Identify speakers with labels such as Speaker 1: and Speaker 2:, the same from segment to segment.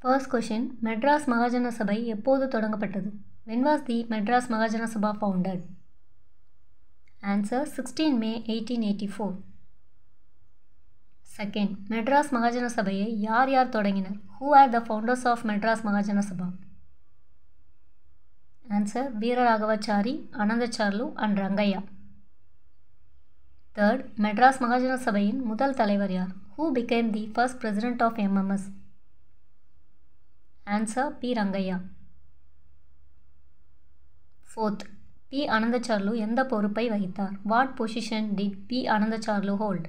Speaker 1: First question, Madras Mahajana Sabha எப்போது தொடங்கப்பட்டது? When was the Madras Mahajana Sabha founded? Answer 16 May 1884. Second, Madras Mahajana Sabhai யார் தொடங்கினர்? Who are the founders of Madras Mahajana Sabha? Answer Veeraragavachari, Anandacharlu and Rangaya. Third, Madras Mahajana Sabhaயின் முதல் தலைவர் யார்? Who became the first president of MMS? Answer P. Rangaya. Fourth, P. Anandacharlu எந்த பொறுப்பை வகித்தார்? What position did P. Anandacharlu hold?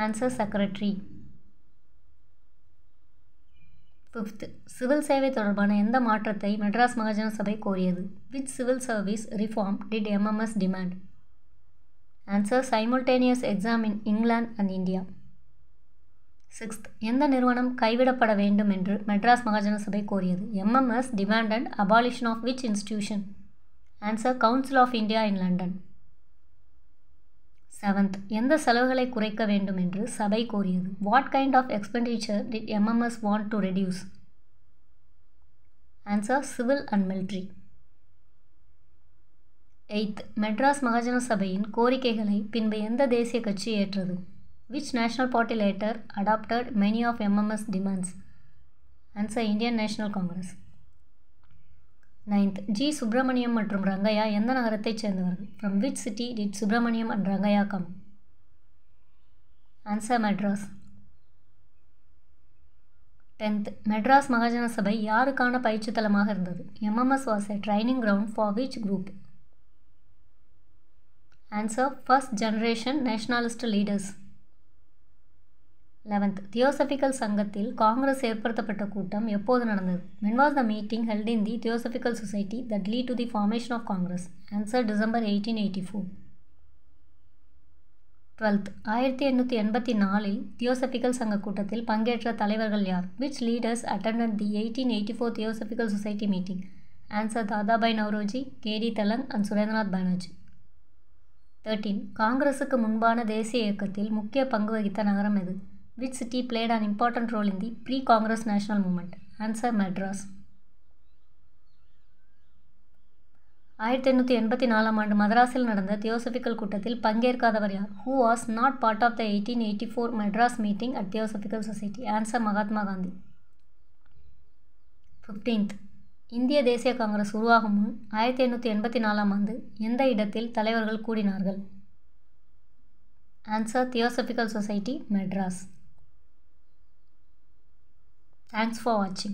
Speaker 1: Answer Secretary. Fifth, civil சேவை தொடர்பான எந்த மாற்றத்தை மெட்ராஸ் மகாஜன சபை கோரியது? Which civil service reform did MMS demand? Answer simultaneous exam in England and India. Sixth, எந்த நிறுவனம் கைவிடப்பட வேண்டும் என்று மெட்ராஸ் மகாஜன சபை கோரியது? MMS demanded abolition of which institution? Answer Council of India in London. Seventh, எந்த செலவுகளை குறைக்க வேண்டும் என்று சபை கோரியது? What kind of expenditure did MMS want to reduce? Answer civil and military. Eighth, Madras மகாஜன சபையின் கோரிக்கைகளை பின்பு எந்த தேசிய கட்சி ஏற்றது? Which national party later adopted many of MMS demands? Answer Indian National Congress. Ninth, G. Subramaniam மற்றும் ரங்கையா எந்த நகரத்தைச் சேர்ந்தவர்கள்? From which city did Subramaniam and Rangaya come? Answer Madras. 10th, Madras மகாஜன சபை யாருக்கான பயிற்சி தலமாக இருந்தது? MMS was a training ground for which group? Answer first generation nationalist leaders. 11th, theosophical சங்கத்தில் காங்கிரஸ் ஏற்படுத்தப்பட்ட கூட்டம் எப்போது நடந்தது? When was the meeting held in the Theosophical Society that led to the formation of Congress? Answer December 1884. 12th, 1884இல் theosophical சங்க கூட்டத்தில் பங்கேற்ற தலைவர்கள் யார்? Which leaders attended the 1884 Theosophical Society meeting? Answer Dadabhai Naoroji, K.D. Telang and Surendranath Banerjee. 13, காங்கிரசுக்கு முன்பான தேசிய இயக்கத்தில் முக்கிய பங்கு வகித்த நகரம் எது? Which city played an important role in the pre-Congress national movement? Answer Madras. 1884 ஆண்டு மதராஸில் நடந்த தியோசபிக்கல் கூட்டத்தில் பங்கேற்காதவர் யார்? Who was not part of the 1884 Madras meeting at Theosophical Society? Answer Mahatma Gandhi. 15th, இந்திய தேசிய காங்கிரஸ் உருவாகும் முன் 1884 ஆண்டு எந்த இடத்தில் தலைவர்கள் கூடினார்கள்? Answer Theosophical Society, Madras. Thanks for watching.